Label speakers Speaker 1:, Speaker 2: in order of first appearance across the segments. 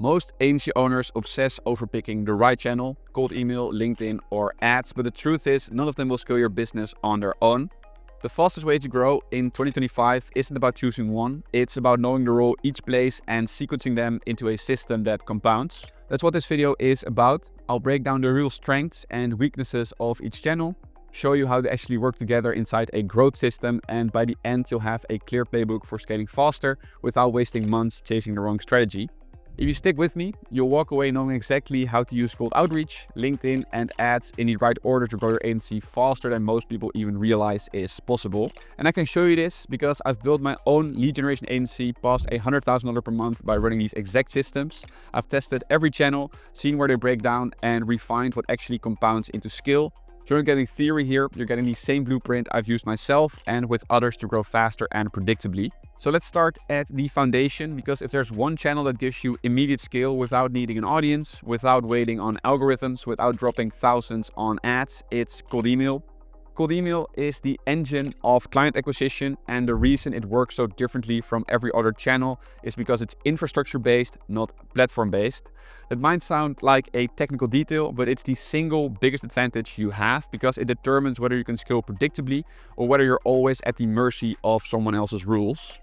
Speaker 1: Most agency owners obsess over picking the right channel, cold email, LinkedIn, or ads, but the truth is none of them will scale your business on their own. The fastest way to grow in 2025 isn't about choosing one, it's about knowing the role each plays and sequencing them into a system that compounds. That's what this video is about. I'll break down the real strengths and weaknesses of each channel, show you how they actually work together inside a growth system, and by the end you'll have a clear playbook for scaling faster without wasting months chasing the wrong strategy. If you stick with me, you'll walk away knowing exactly how to use cold outreach, LinkedIn, and ads in the right order to grow your agency faster than most people even realize is possible. And I can show you this because I've built my own lead generation agency past $100,000 per month by running these exact systems. I've tested every channel, seen where they break down, and refined what actually compounds into skill. So you're not getting theory here, you're getting the same blueprint I've used myself and with others to grow faster and predictably. So let's start at the foundation, because if there's one channel that gives you immediate scale without needing an audience, without waiting on algorithms, without dropping thousands on ads, it's cold email. Cold email is the engine of client acquisition, and the reason it works so differently from every other channel is because it's infrastructure based, not platform based. That might sound like a technical detail, but it's the single biggest advantage you have because it determines whether you can scale predictably or whether you're always at the mercy of someone else's rules.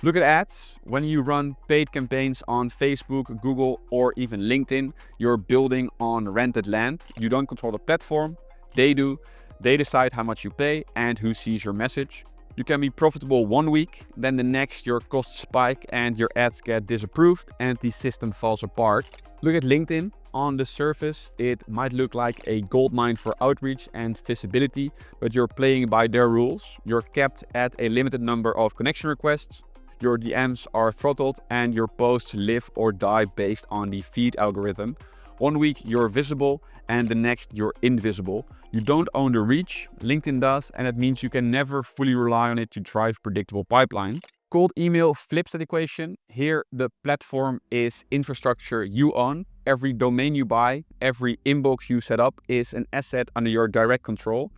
Speaker 1: Look at ads. When you run paid campaigns on Facebook, Google, or even LinkedIn, you're building on rented land. You don't control the platform, they do. They decide how much you pay and who sees your message. You can be profitable one week, then the next your costs spike and your ads get disapproved and the system falls apart. Look at LinkedIn. On the surface, it might look like a goldmine for outreach and visibility, but you're playing by their rules. You're capped at a limited number of connection requests. Your DMs are throttled and your posts live or die based on the feed algorithm. One week you're visible and the next you're invisible. You don't own the reach, LinkedIn does, and it means you can never fully rely on it to drive predictable pipeline. Cold email flips that equation. Here the platform is infrastructure you own. Every domain you buy, every inbox you set up is an asset under your direct control.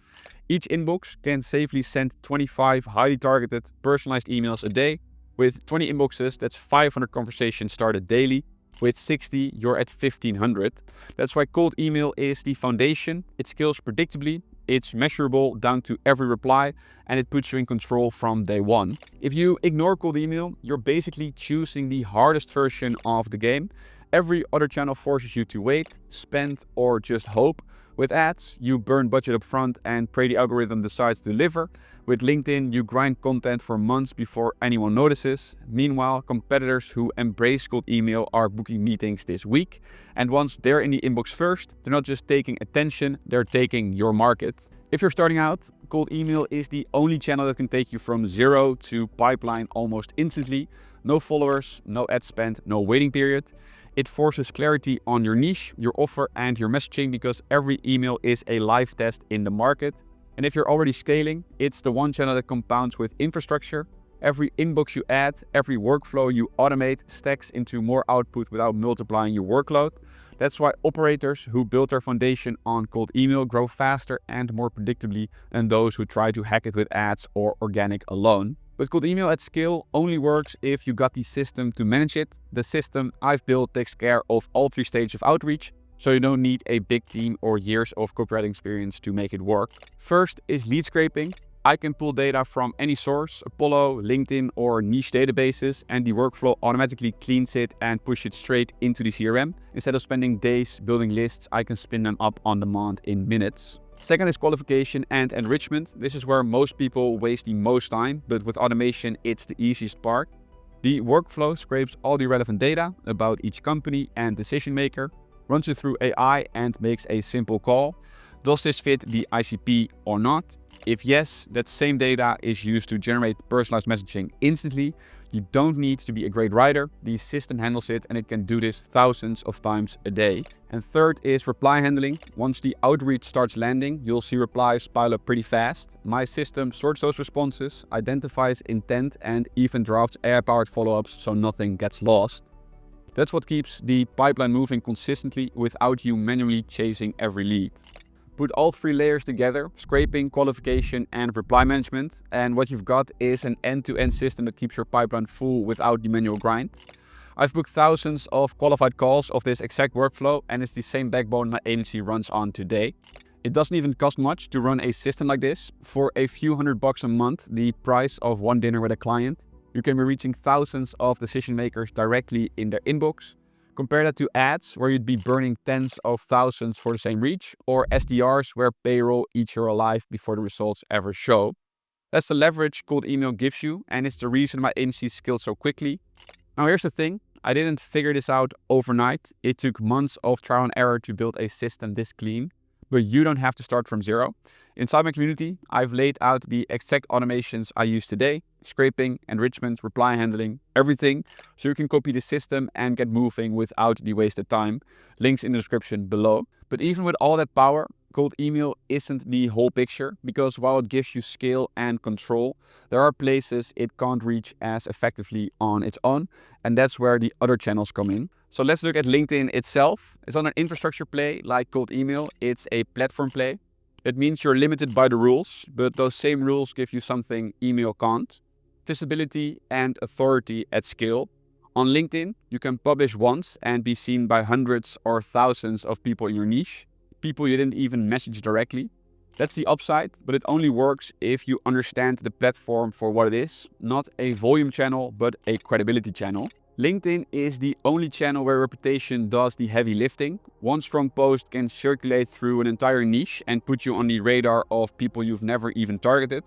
Speaker 1: Each inbox can safely send 25 highly targeted, personalized emails a day. With 20 inboxes, that's 500 conversations started daily. With 60, you're at 1500. That's why cold email is the foundation. It scales predictably, it's measurable down to every reply, and it puts you in control from day one. If you ignore cold email, you're basically choosing the hardest version of the game. Every other channel forces you to wait, spend, or just hope. With ads, you burn budget up front and pray the algorithm decides to deliver. With LinkedIn, you grind content for months before anyone notices. Meanwhile, competitors who embrace cold email are booking meetings this week. And once they're in the inbox first, they're not just taking attention, they're taking your market. If you're starting out, cold email is the only channel that can take you from zero to pipeline almost instantly. No followers, no ad spend, no waiting period. It forces clarity on your niche, your offer, and your messaging because every email is a live test in the market. And if you're already scaling, it's the one channel that compounds with infrastructure. Every inbox you add, every workflow you automate stacks into more output without multiplying your workload. That's why operators who build their foundation on cold email grow faster and more predictably than those who try to hack it with ads or organic alone. But cold email at scale only works if you got the system to manage it. The system I've built takes care of all three stages of outreach, so you don't need a big team or years of copywriting experience to make it work. First is lead scraping. I can pull data from any source, Apollo, LinkedIn, or niche databases, and the workflow automatically cleans it and pushes it straight into the CRM. Instead of spending days building lists, I can spin them up on demand in minutes. Second is qualification and enrichment. This is where most people waste the most time, but with automation, it's the easiest part. The workflow scrapes all the relevant data about each company and decision maker, runs it through AI and makes a simple call. Does this fit the ICP or not? If yes, that same data is used to generate personalized messaging instantly. You don't need to be a great writer. The system handles it and it can do this thousands of times a day. And third is reply handling. Once the outreach starts landing, you'll see replies pile up pretty fast. My system sorts those responses, identifies intent, and even drafts AI-powered follow-ups so nothing gets lost. That's what keeps the pipeline moving consistently without you manually chasing every lead. Put all three layers together, scraping, qualification, and reply management, and what you've got is an end-to-end system that keeps your pipeline full without the manual grind. I've booked thousands of qualified calls of this exact workflow, and it's the same backbone my agency runs on today. It doesn't even cost much to run a system like this. For a few $100 a month, the price of one dinner with a client, you can be reaching thousands of decision makers directly in their inbox. Compare that to ads, where you'd be burning tens of thousands for the same reach, or SDRs, where payroll eats you alive before the results ever show. That's the leverage cold email gives you, and it's the reason my agency scaled so quickly. Now here's the thing, I didn't figure this out overnight. It took months of trial and error to build a system this clean, but you don't have to start from zero. Inside my community, I've laid out the exact automations I use today: scraping, enrichment, reply handling, everything, so you can copy the system and get moving without the wasted time. Links in the description below. But even with all that power, cold email isn't the whole picture, because while it gives you scale and control, there are places it can't reach as effectively on its own, and that's where the other channels come in. So let's look at LinkedIn itself. It's not an infrastructure play like cold email, it's a platform play. It means you're limited by the rules, but those same rules give you something email can't: visibility and authority at scale. On LinkedIn, you can publish once and be seen by hundreds or thousands of people in your niche, people you didn't even message directly. That's the upside, but it only works if you understand the platform for what it is, not a volume channel, but a credibility channel. LinkedIn is the only channel where reputation does the heavy lifting. One strong post can circulate through an entire niche and put you on the radar of people you've never even targeted.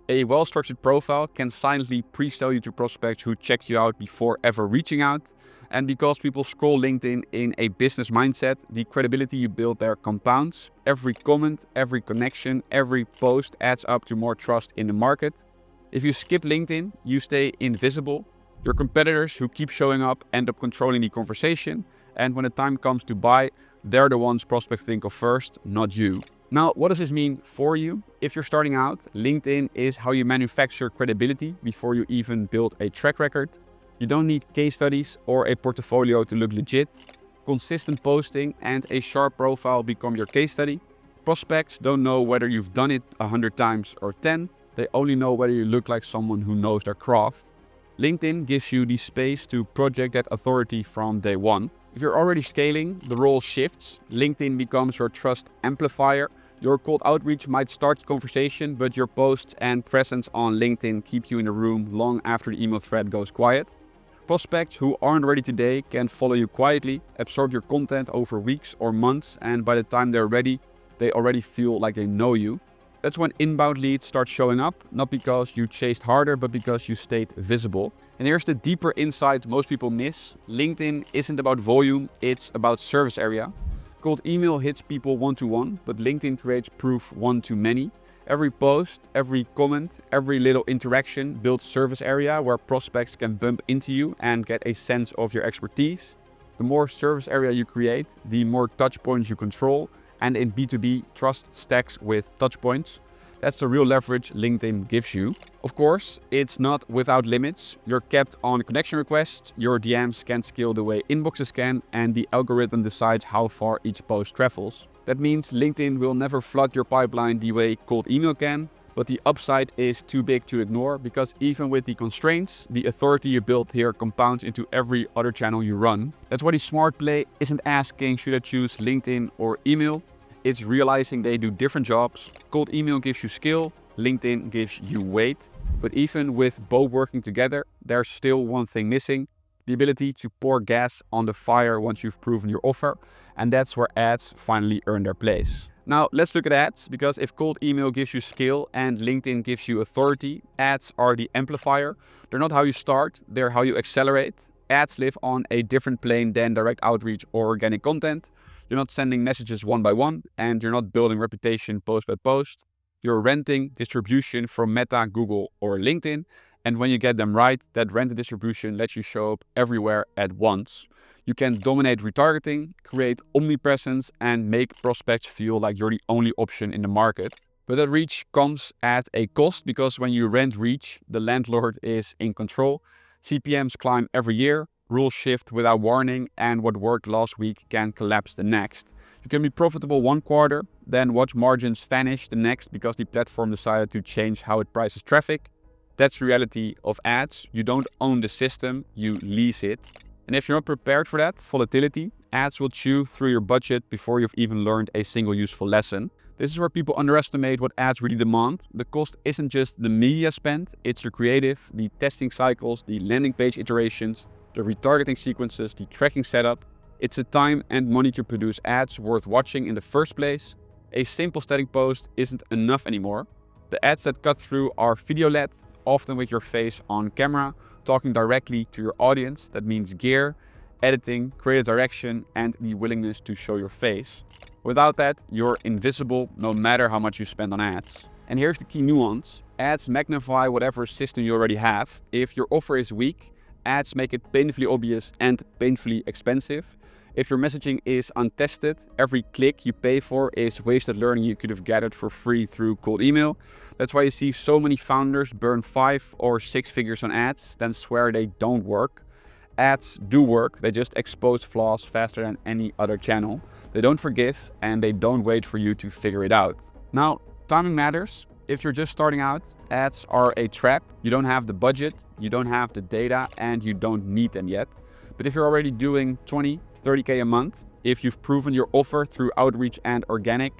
Speaker 1: A well-structured profile can silently pre-sell you to prospects who checked you out before ever reaching out. And because people scroll LinkedIn in a business mindset, the credibility you build there compounds. Every comment, every connection, every post adds up to more trust in the market. If you skip LinkedIn, you stay invisible. Your competitors who keep showing up end up controlling the conversation, and when the time comes to buy, they're the ones prospects think of first, not you. Now, what does this mean for you? If you're starting out, LinkedIn is how you manufacture credibility before you even build a track record. You don't need case studies or a portfolio to look legit. Consistent posting and a sharp profile become your case study. Prospects don't know whether you've done it 100 times or 10. They only know whether you look like someone who knows their craft. LinkedIn gives you the space to project that authority from day one. If you're already scaling, the role shifts. LinkedIn becomes your trust amplifier. Your cold outreach might start the conversation, but your posts and presence on LinkedIn keep you in the room long after the email thread goes quiet. Prospects who aren't ready today can follow you quietly, absorb your content over weeks or months, and by the time they're ready, they already feel like they know you. That's when inbound leads start showing up, not because you chased harder, but because you stayed visible. And here's the deeper insight most people miss. LinkedIn isn't about volume, it's about service area. Cold email hits people one-to-one, but LinkedIn creates proof one-to-many. Every post, every comment, every little interaction builds service area where prospects can bump into you and get a sense of your expertise. The more service area you create, the more touch points you control. And in B2B, trust stacks with touch points. That's the real leverage LinkedIn gives you. Of course, it's not without limits. You're capped on connection requests, your DMs can't scale the way inboxes can, and the algorithm decides how far each post travels. That means LinkedIn will never flood your pipeline the way cold email can, but the upside is too big to ignore, because even with the constraints, the authority you build here compounds into every other channel you run. That's why the smart play isn't asking, should I choose LinkedIn or email? It's realizing they do different jobs. Cold email gives you skill, LinkedIn gives you weight. But even with both working together, there's still one thing missing: the ability to pour gas on the fire once you've proven your offer. And that's where ads finally earn their place. Now let's look at ads, because if cold email gives you skill and LinkedIn gives you authority, ads are the amplifier. They're not how you start, they're how you accelerate. Ads live on a different plane than direct outreach or organic content. You're not sending messages one by one, and you're not building reputation post by post. You're renting distribution from Meta, Google, or LinkedIn. And when you get them right, that rented distribution lets you show up everywhere at once. You can dominate retargeting, create omnipresence, and make prospects feel like you're the only option in the market. But that reach comes at a cost, because when you rent reach, the landlord is in control. CPMs climb every year. Rules shift without warning, and what worked last week can collapse the next. You can be profitable one quarter, then watch margins vanish the next because the platform decided to change how it prices traffic. That's the reality of ads. You don't own the system, you lease it. And if you're not prepared for that volatility, ads will chew through your budget before you've even learned a single useful lesson. This is where people underestimate what ads really demand. The cost isn't just the media spend, it's your creative, the testing cycles, the landing page iterations, the retargeting sequences, the tracking setup. It's the time and money to produce ads worth watching in the first place. A simple static post isn't enough anymore. The ads that cut through are video-led, often with your face on camera, talking directly to your audience. That means gear, editing, creative direction, and the willingness to show your face. Without that, you're invisible no matter how much you spend on ads. And here's the key nuance. Ads magnify whatever system you already have. If your offer is weak, ads make it painfully obvious and painfully expensive. If your messaging is untested, every click you pay for is wasted learning you could have gathered for free through cold email. That's why you see so many founders burn 5 or 6 figures on ads, then swear they don't work. Ads do work, they just expose flaws faster than any other channel. They don't forgive and they don't wait for you to figure it out. Now, timing matters. If you're just starting out, ads are a trap. You don't have the budget, you don't have the data, and you don't need them yet. But if you're already doing 20, 30K a month, if you've proven your offer through outreach and organic,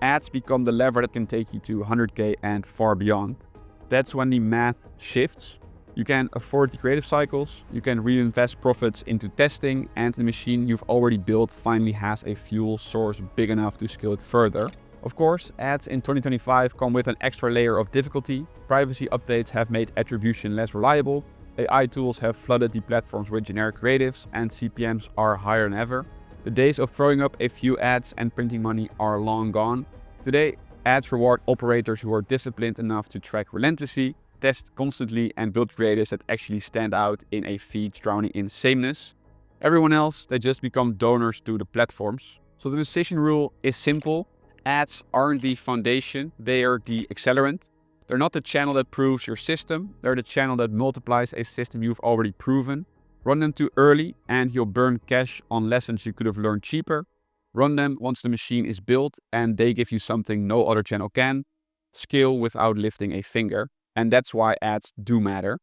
Speaker 1: ads become the lever that can take you to 100K and far beyond. That's when the math shifts. You can afford the creative cycles, you can reinvest profits into testing, and the machine you've already built finally has a fuel source big enough to scale it further. Of course, ads in 2025 come with an extra layer of difficulty. Privacy updates have made attribution less reliable, AI tools have flooded the platforms with generic creatives, and CPMs are higher than ever. The days of throwing up a few ads and printing money are long gone. Today, ads reward operators who are disciplined enough to track relentlessly, test constantly, and build creatives that actually stand out in a feed drowning in sameness. Everyone else, they just become donors to the platforms. So the decision rule is simple. Ads aren't the foundation, they are the accelerant. They're not the channel that proves your system, they're the channel that multiplies a system you've already proven. Run them too early and you'll burn cash on lessons you could have learned cheaper. Run them once the machine is built and they give you something no other channel can. Scale without lifting a finger. And that's why ads do matter.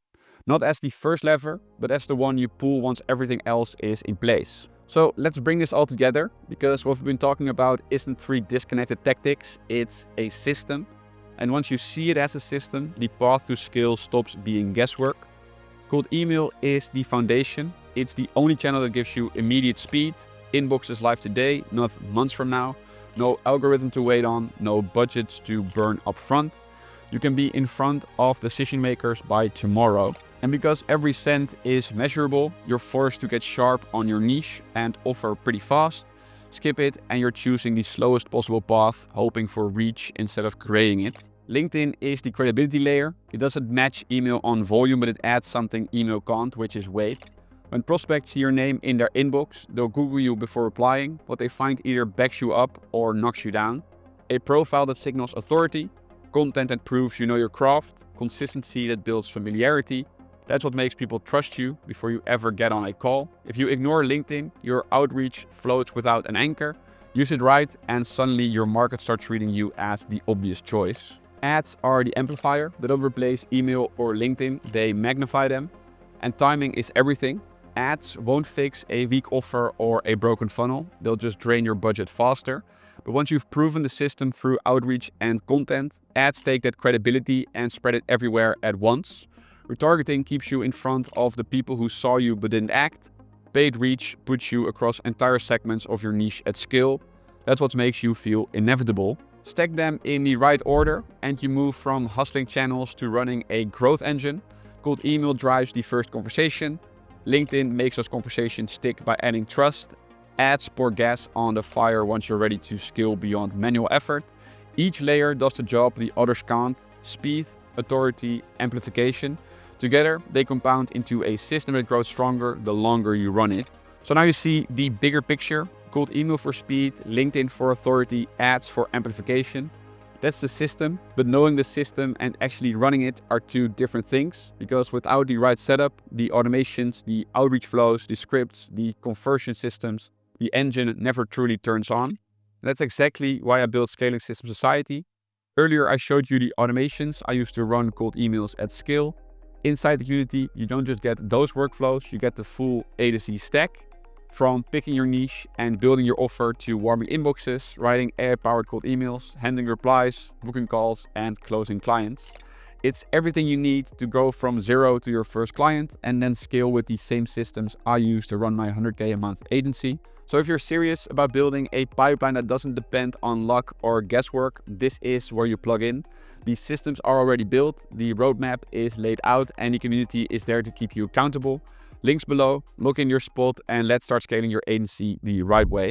Speaker 1: Not as the first lever, but as the one you pull once everything else is in place. So let's bring this all together, because what we've been talking about isn't 3 disconnected tactics, it's a system. And once you see it as a system, the path to scale stops being guesswork. Cold email is the foundation. It's the only channel that gives you immediate speed. Inbox is live today, not months from now. No algorithm to wait on, no budgets to burn upfront. You can be in front of decision makers by tomorrow. And because every cent is measurable, you're forced to get sharp on your niche and offer pretty fast. Skip it and you're choosing the slowest possible path, hoping for reach instead of creating it. LinkedIn is the credibility layer. It doesn't match email on volume, but it adds something email can't, which is weight. When prospects see your name in their inbox, they'll Google you before replying. What they find either backs you up or knocks you down. A profile that signals authority, content that proves you know your craft, consistency that builds familiarity. That's what makes people trust you before you ever get on a call. If you ignore LinkedIn, your outreach floats without an anchor. Use it right and suddenly your market starts treating you as the obvious choice. Ads are the amplifier. They don't replace email or LinkedIn, they magnify them. And timing is everything. Ads won't fix a weak offer or a broken funnel. They'll just drain your budget faster. But once you've proven the system through outreach and content, ads take that credibility and spread it everywhere at once. Retargeting keeps you in front of the people who saw you but didn't act. Paid reach puts you across entire segments of your niche at scale. That's what makes you feel inevitable. Stack them in the right order and you move from hustling channels to running a growth engine. Cold email drives the first conversation. LinkedIn makes those conversations stick by adding trust. Ads pour gas on the fire once you're ready to scale beyond manual effort. Each layer does the job the others can't. Speed, authority, amplification. Together, they compound into a system that grows stronger the longer you run it. So now you see the bigger picture. Cold email for speed, LinkedIn for authority, ads for amplification. That's the system, but knowing the system and actually running it are 2 different things, because without the right setup, the automations, the outreach flows, the scripts, the conversion systems, the engine never truly turns on. And that's exactly why I built Scaling System Society. Earlier I showed you the automations I used to run cold emails at scale. Inside the community, you don't just get those workflows, you get the full A to Z stack, from picking your niche and building your offer to warming inboxes, writing AI-powered cold emails, handling replies, booking calls, and closing clients. It's everything you need to go from zero to your first client and then scale with the same systems I use to run my 100K a month agency. So if you're serious about building a pipeline that doesn't depend on luck or guesswork, this is where you plug in. The systems are already built, the roadmap is laid out, and the community is there to keep you accountable. Links below, lock in your spot, and let's start scaling your agency the right way.